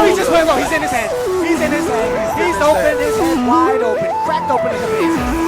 he just went low. He's in his head. He's in his head. He's open his head wide open. Cracked open his amazing.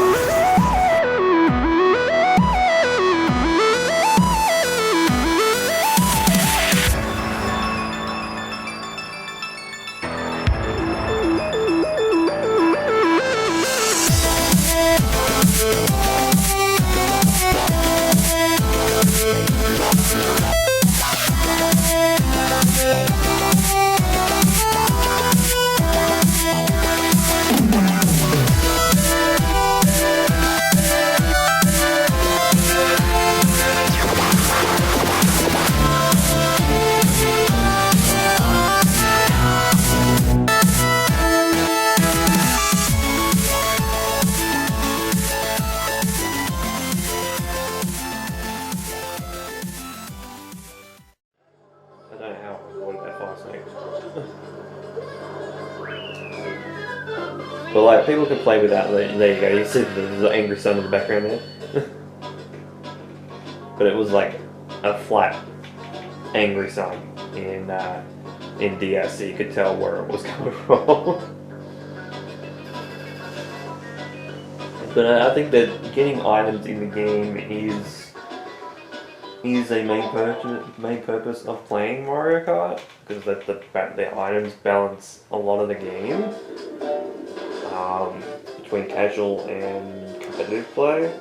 But like, people can play without there you go, you see the angry sun in the background there. But it was like a flat, angry sun in DS, so you could tell where it was coming from. But I think that getting items in the game is a main purpose of playing Mario Kart, because the items balance a lot of the game. Between casual and competitive play.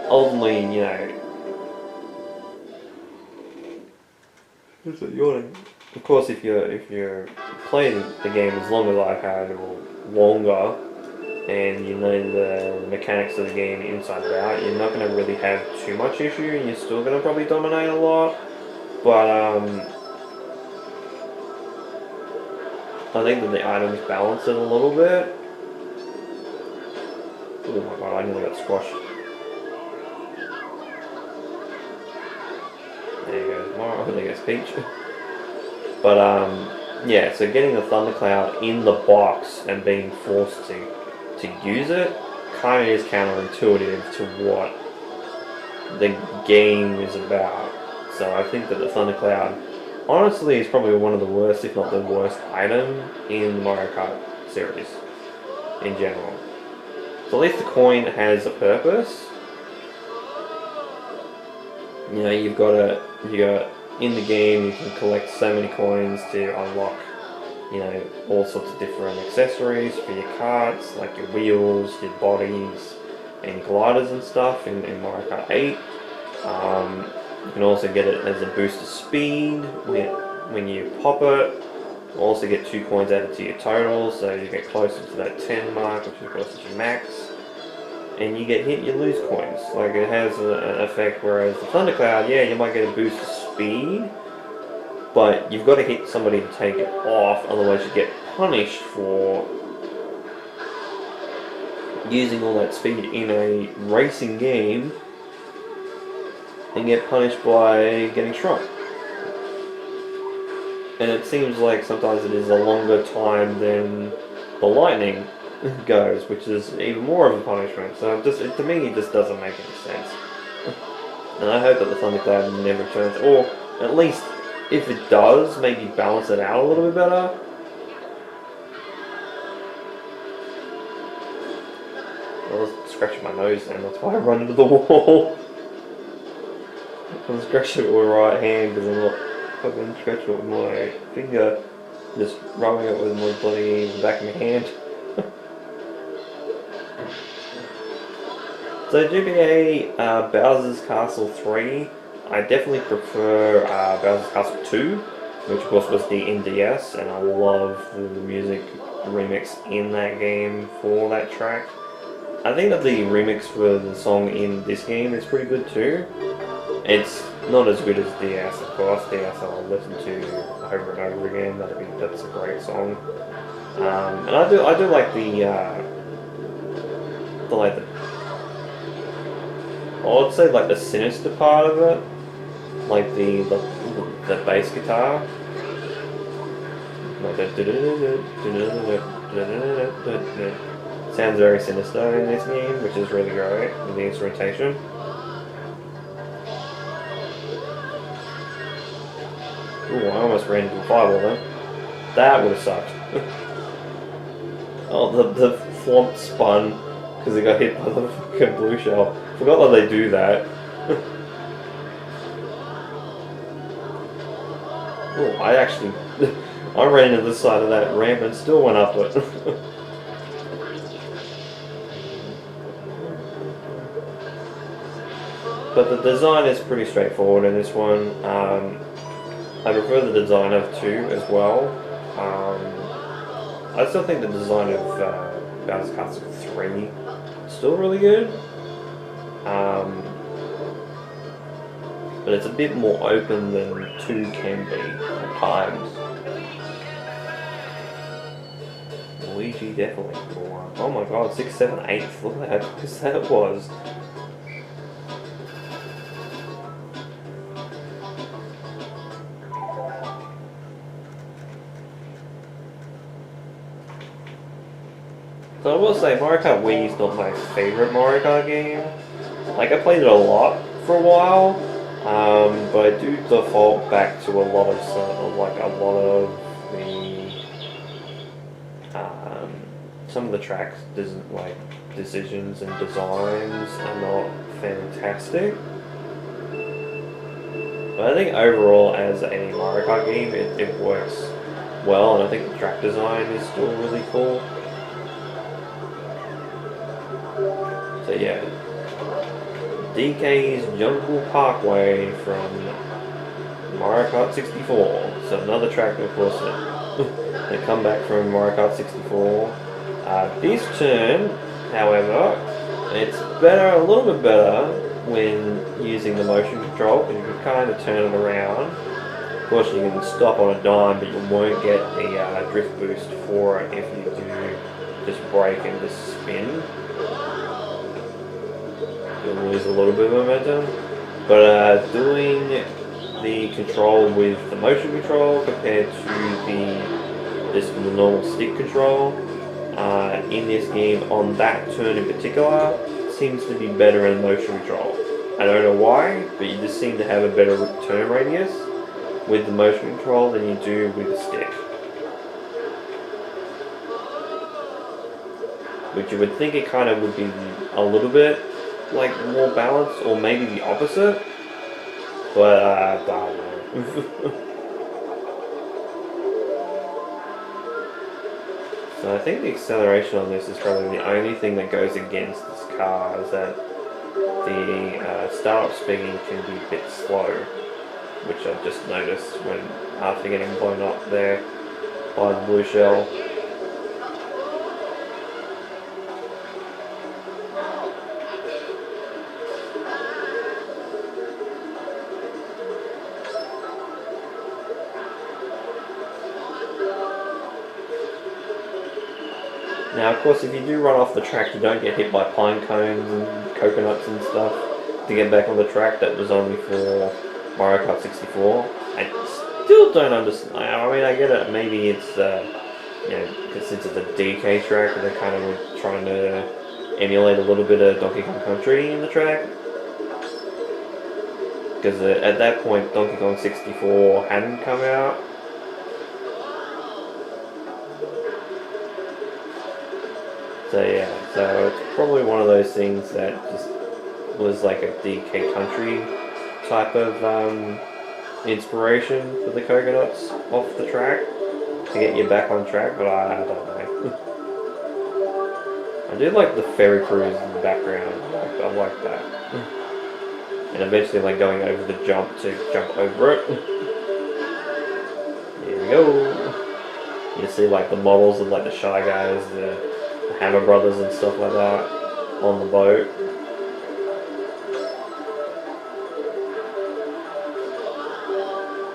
Ultimately, you know, who's it yawning? Of course, if you're playing the game as long as I've had or longer, and you know the mechanics of the game inside and out, you're not going to really have too much issue, and you're still going to probably dominate a lot. But I think that the items balance it a little bit. Oh my god, I nearly got squashed. There you go, Mario. I think it's Peach. But yeah, so getting the Thundercloud in the box and being forced to use it kind of is counterintuitive to what the game is about. So I think that the Thundercloud honestly is probably one of the worst, if not the worst, item in the Mario Kart series in general. So at least the coin has a purpose. You know, you got in the game you can collect so many coins to unlock, you know, all sorts of different accessories for your karts, like your wheels, your bodies, and your gliders and stuff in Mario Kart 8. You can also get it as a boost of speed when you pop it. You also get 2 coins added to your total, so you get closer to that 10 mark, which of course is your max. And you get hit, you lose coins. Like, it has an effect, whereas the Thundercloud, yeah, you might get a boost of speed, but you've got to hit somebody to take it off, otherwise you get punished for using all that speed in a racing game and get punished by getting struck. And it seems like sometimes it is a longer time than the lightning goes, which is even more of a punishment. So to me, it just doesn't make any sense. And I hope that the Thundercloud never turns, or at least if it does, maybe balance it out a little bit better. I was scratching my nose and that's why I run into the wall. I'm scratching it with my right hand because I'm not fucking scratching it with my finger, just rubbing it with my bloody back of my hand. So GBA Bowser's Castle 3, I definitely prefer Bowser's Castle 2, which of course was the NDS, and I love the music remix in that game for that track. I think that the remix for the song in this game is pretty good too. It's not as good as DS, of course. DS I'll listen to over and over again. That's a great song. And I do like I would say like the sinister part of it, like the bass guitar. Like sounds very sinister in this game, which is really great with the instrumentation. Ooh, I almost ran into a fireball then. That would have sucked. Oh, the flomp spun because it got hit by the fucking blue shell. Forgot that they do that. Oh, I actually... I ran into the side of that ramp and still went up it. But the design is pretty straightforward in this one. I prefer the design of 2 as well. I still think the design of Bowser's Castle 3 is still really good. But it's a bit more open than 2 can be at times. Luigi definitely more. Oh my god, 6, 7, 8. Look at how close that was. So I will say, Mario Kart Wii is not my favourite Mario Kart game. Like, I played it a lot for a while, but I do default back to a lot of some of the tracks, decisions and designs are not fantastic. But I think overall, as a Mario Kart game, it works well, and I think the track design is still really cool. So yeah, DK's Jungle Parkway from Mario Kart 64. So another track, of course, they come back from Mario Kart 64. This turn, however, it's better, a little bit better when using the motion control, because you can kind of turn it around. Of course, you can stop on a dime, but you won't get the drift boost for it if you do just brake and just spin. You'll lose a little bit of momentum, but doing the control with the motion control compared to the normal stick control in this game on that turn in particular seems to be better in motion control. I don't know why, but you just seem to have a better turn radius with the motion control than you do with the stick. Which you would think it kind of would be a little bit like more balanced, or maybe the opposite, but I don't know. So I think the acceleration on this is probably the only thing that goes against this car, is that the startup speeding can be a bit slow, which I've just noticed when after getting blown up there by the blue shell. Now, of course, if you do run off the track, you don't get hit by pine cones and coconuts and stuff to get back on the track. That was only for Mario Kart 64. I still don't understand. I mean, I get it. Maybe it's, you know, since it's a DK track, they're kind of trying to emulate a little bit of Donkey Kong Country in the track. Because at that point, Donkey Kong 64 hadn't come out. So yeah, so it's probably one of those things that just was like a DK Country type of inspiration for the coconuts off the track to get you back on track, but I don't know. I do like the ferry cruise in the background. I like that. And eventually, like going over the jump to jump over it. Here we go. You see like the models of like the Shy Guys, the Hammer Brothers and stuff like that on the boat.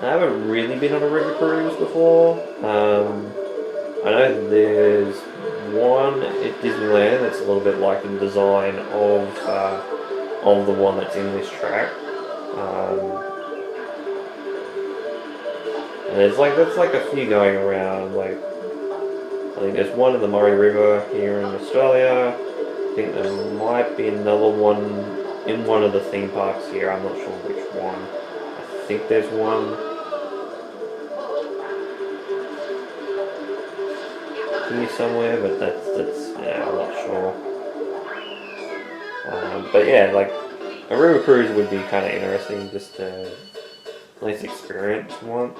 I haven't really been on a river cruise before. I know there's one at Disneyland that's a little bit like the design of the one that's in this track. And there's like a few going around. Like I think there's one in the Murray River here in Australia. I think there might be another one in one of the theme parks here. I'm not sure which one. I think there's one. here somewhere, but that's yeah, I'm not sure. But yeah, like a river cruise would be kind of interesting just to at least experience once.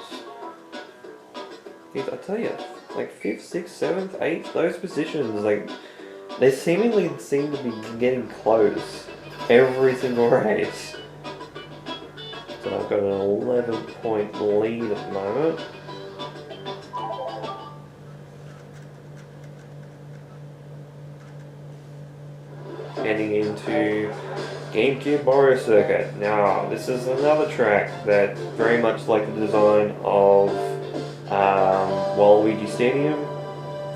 Dude, I tell you, like 5th, 6th, 7th, 8th, those positions, like they seemingly seem to be getting close every single race. So I've got an 11-point lead at the moment. Heading into GameCube Mario Circuit. Now, this is another track that very much like the design of Waluigi Stadium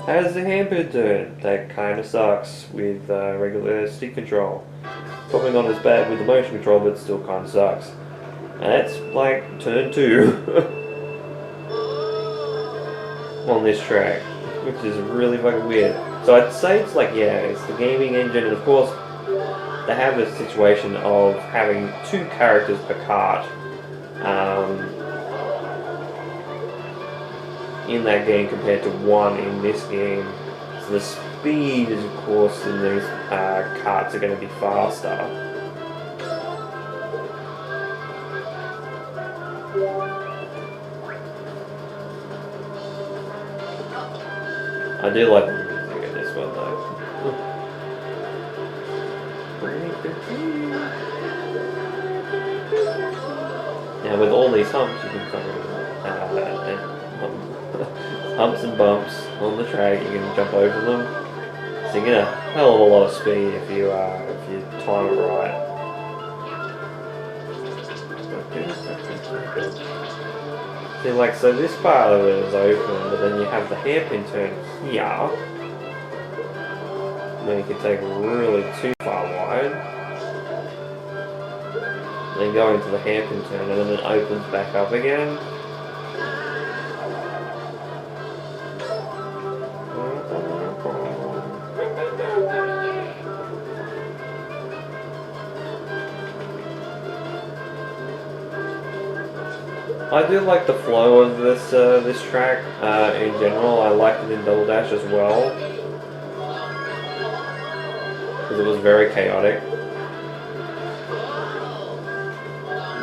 has a hamper turn that kind of sucks with regular stick control. Probably not as bad with the motion control, but still kind of sucks. And that's like turn 2 on this track, which is really fucking weird. So I'd say it's like, yeah, it's the gaming engine, and of course they have a situation of having 2 characters per kart in that game compared to 1 in this game. So the speed is, of course, in these karts are going to be faster. I do like the music in this one though. Now with all these humps, you can kind of humps and bumps on the track. You can jump over them. So you get a hell of a lot of speed if you time it right. See, like, so this part of it is open, but then you have the hairpin turn here. And then you can take it really too far wide. Then go into the hairpin turn, and then it opens back up again. I do like the flow of this track in general. I liked it in Double Dash as well, because it was very chaotic,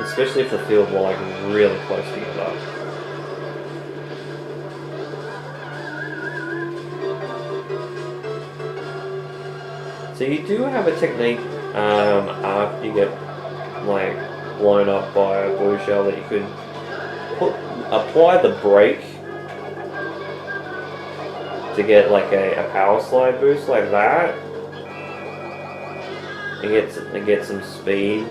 especially if the field were like really close together. So you do have a technique after you get like blown up by a blue shell that you could apply the brake to get like a power slide boost like that. It gets some speed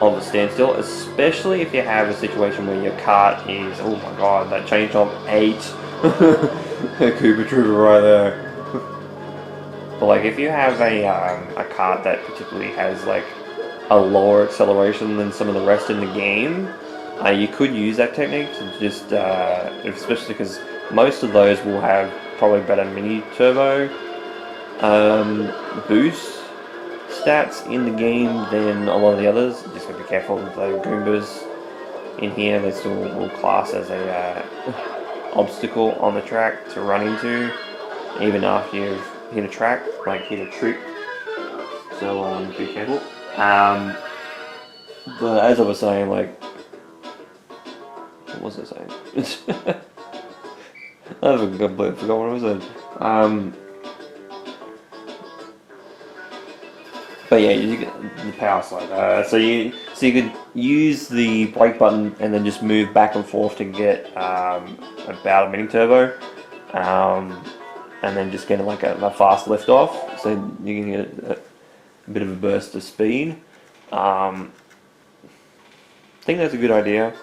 of a standstill, especially if you have a situation where your kart is, oh my god, that changed on 8. A Koopa Trooper right there. But like if you have a kart that particularly has like a lower acceleration than some of the rest in the game, you could use that technique to just, especially because most of those will have probably better mini turbo boost stats in the game than a lot of the others. Just gotta be careful with the Goombas in here. They still will class as a obstacle on the track to run into, even after you've hit a track, like hit a trip. So be careful. But as I was saying, like, what was I saying? I completely forgot what I was saying. But yeah, you get the power slide. So you could use the brake button and then just move back and forth to get about a mini turbo, and then just get like a fast lift off. So you can get a bit of a burst of speed. I think that's a good idea.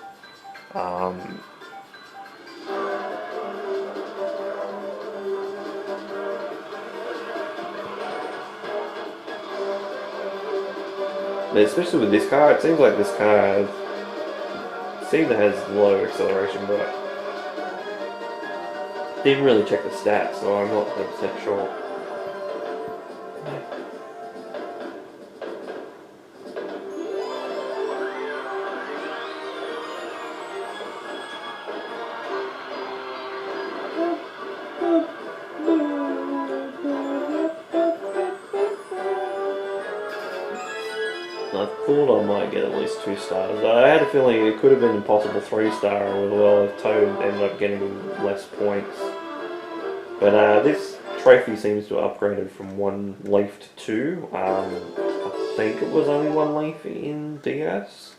But especially with this car, it seems like this car has low acceleration, but didn't really check the stats, so I'm not 100% sure. I thought I might get at least 2 stars. I had a feeling it could have been impossible 3-star as well if Toad ended up getting less points. But this trophy seems to have upgraded from 1 leaf to 2. I think it was only 1 leaf in DS.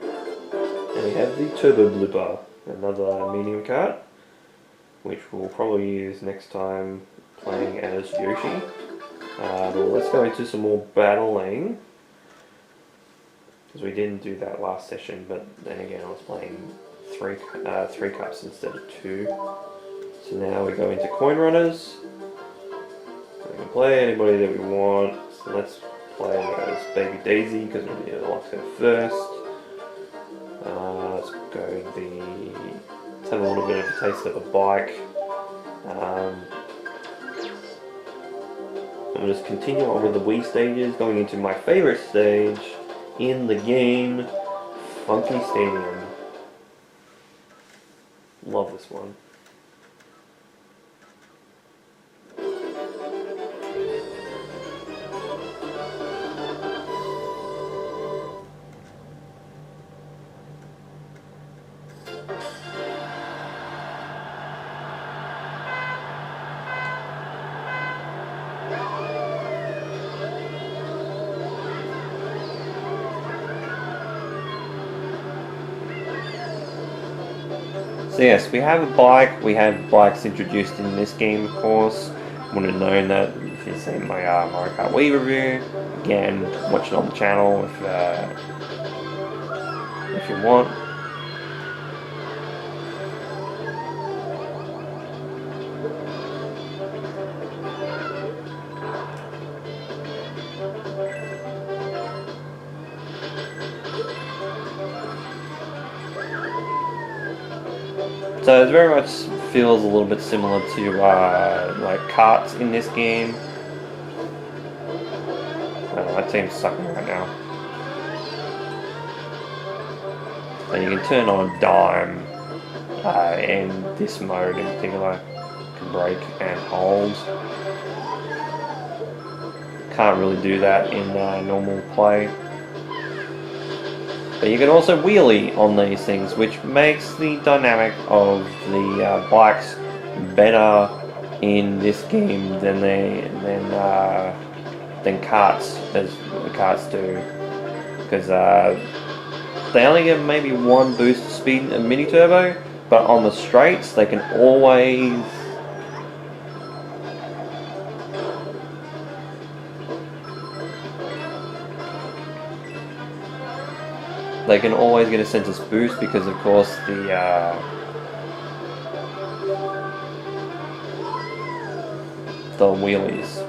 And we have the Turbo Blipper, another medium card, which we'll probably use next time playing as Yoshi. But let's go into some more battling, because we didn't do that last session, but then again I was playing 3 cups instead of 2. So now we go into coin runners. We can play anybody that we want. So let's play as Baby Daisy because we like her first. Let's go let's have a little bit of a taste of a bike. I'm just continue on with the Wii stages, going into my favorite stage in the game, Funky Stadium. Love this one. So yes, we have a bike. We have bikes introduced in this game, of course. Would have known that if you've seen my Mario Kart Wii review. Again, watch it on the channel if you want. So it very much feels a little bit similar to like karts in this game. My team's sucking right now. And you can turn on dime in this mode in particular. You can brake and hold. Can't really do that in normal play. But you can also wheelie on these things, which makes the dynamic of the bikes better in this game than karts, as the karts do, because they only get maybe 1 boost of speed in mini turbo, but on the straights they can always get a census boost because, of course, the wheelies.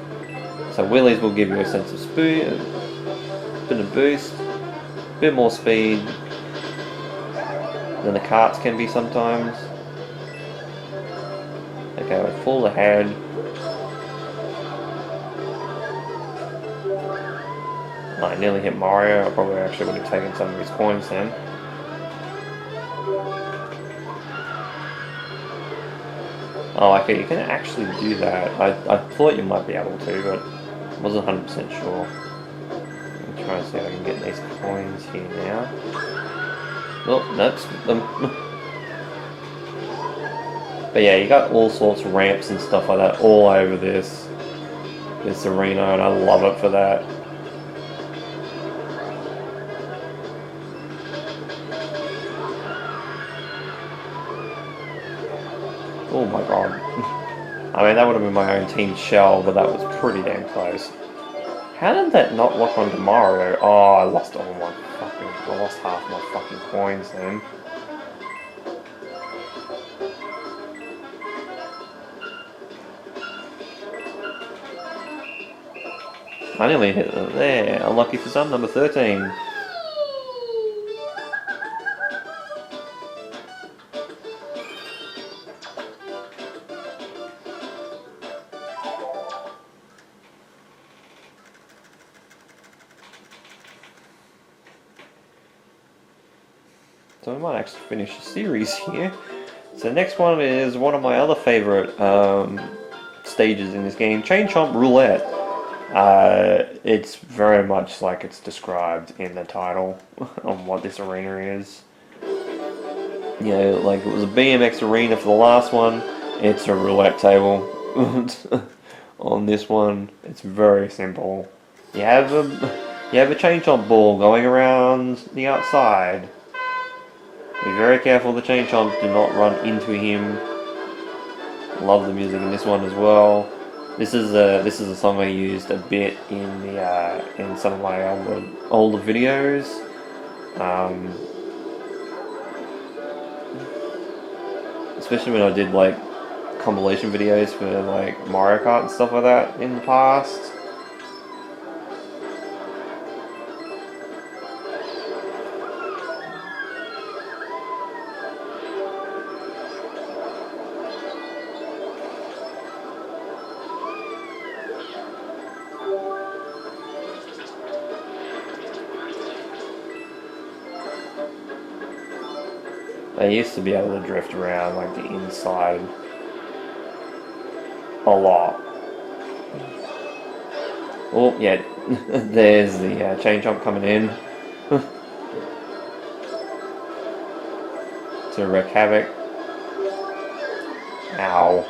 So wheelies will give you a sense of speed, a bit of boost, a bit more speed than the karts can be sometimes. Okay, we're full ahead. I nearly hit Mario. I probably actually would have taken some of his coins then. Oh, okay, you can actually do that. I thought you might be able to, but wasn't 100% sure. I'm trying to see if I can get these coins here now. Oh, that's them. But yeah, you got all sorts of ramps and stuff like that all over this arena, and I love it for that. Oh my god. I mean, that would have been my own team shell, but that was pretty damn close. How did that not lock onto Mario? Oh, I lost half my fucking coins then. I nearly hit it there. Unlucky for some, number 13. So we might actually finish the series here. So the next one is one of my other favourite stages in this game, Chain Chomp Roulette. It's very much like it's described in the title on what this arena is. You know, like it was a BMX arena for the last one. It's a roulette table. On this one, it's very simple. You have a chain chomp ball going around the outside. Be very careful the chain chomp do not run into him. Love the music in this one as well. This is a song I used a bit in some of my older videos. Especially when I did like compilation videos for like Mario Kart and stuff like that in the past. I used to be able to drift around like the inside a lot. Oh, yeah, there's the chain jump coming in to wreak havoc. Ow.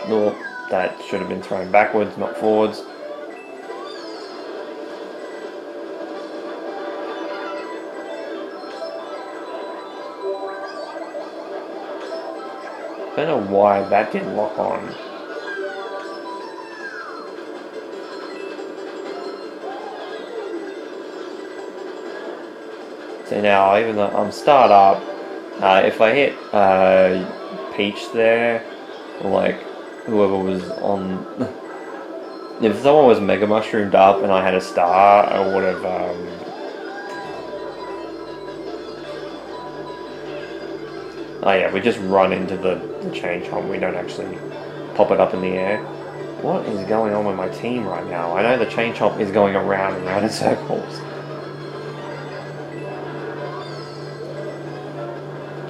No, that should have been thrown backwards, not forwards. I don't know why that didn't lock on. So now, even though I'm start up, if I hit Peach there, or like whoever was on, if someone was Mega Mushroomed up and I had a star, I would have. Oh yeah, we just run into the chain chomp. We don't actually pop it up in the air. What is going on with my team right now? I know the chain chomp is going around and around in circles.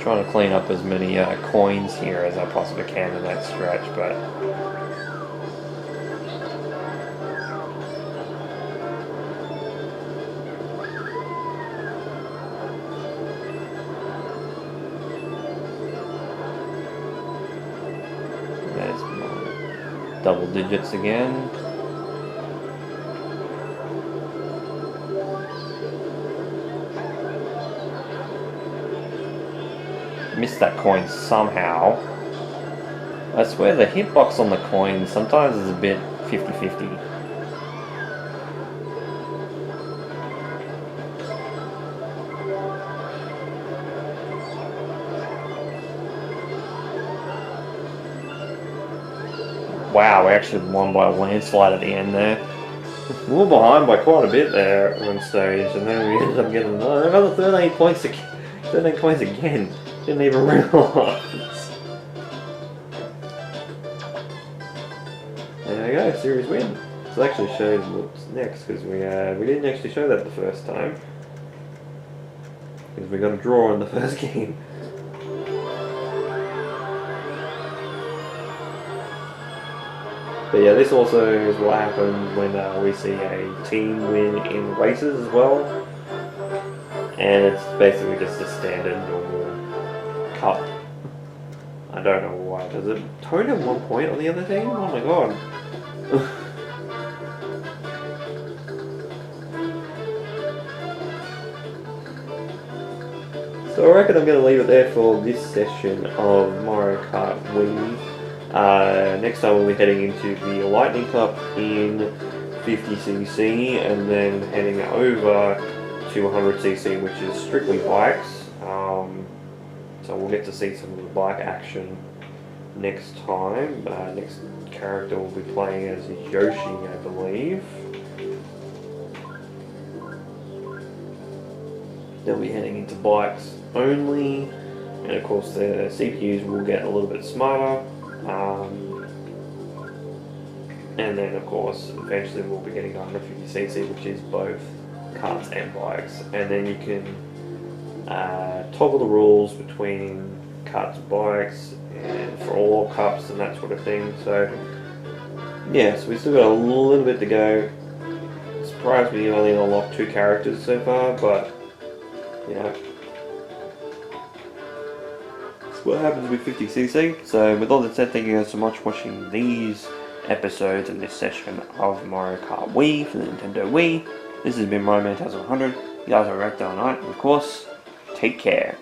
Trying to clean up as many coins here as I possibly can in that stretch, but there's my double digits again. Missed that coin somehow. I swear the hitbox on the coin sometimes is a bit 50-50. Wow, we actually won by a landslide at the end there. We were behind by quite a bit there at one stage, and then we ended up getting another 13 points again. Didn't even realise. There we go, series win. So it actually shows what's next, because we didn't actually show that the first time. Because we got a draw in the first game. But yeah, this also is what happens when we see a team win in races as well. And it's basically just a standard normal cup. I don't know why. Does it tone at 1 point on the other team? Oh my god. So I reckon I'm going to leave it there for this session of Mario Kart Wii. Next time we'll be heading into the Lightning Cup in 50cc and then heading over to 100cc, which is strictly bikes. So we'll get to see some of the bike action next time. Next character we'll be playing as Yoshi, I believe. They'll be heading into bikes only, and of course the CPUs will get a little bit smarter. And then of course eventually we'll be getting 150cc, which is both karts and bikes, and then you can toggle the rules between karts and bikes, and for all cups and that sort of thing. So yeah, so we still got a little bit to go. Surprised me, you only unlocked 2 characters so far, but you know, it's what happens with 50cc. So with all that said, thank you guys so much for watching these episodes and this session of Mario Kart Wii for the Nintendo Wii. This has been Mario Man 1100. You guys have a great day all night, and of course, take care.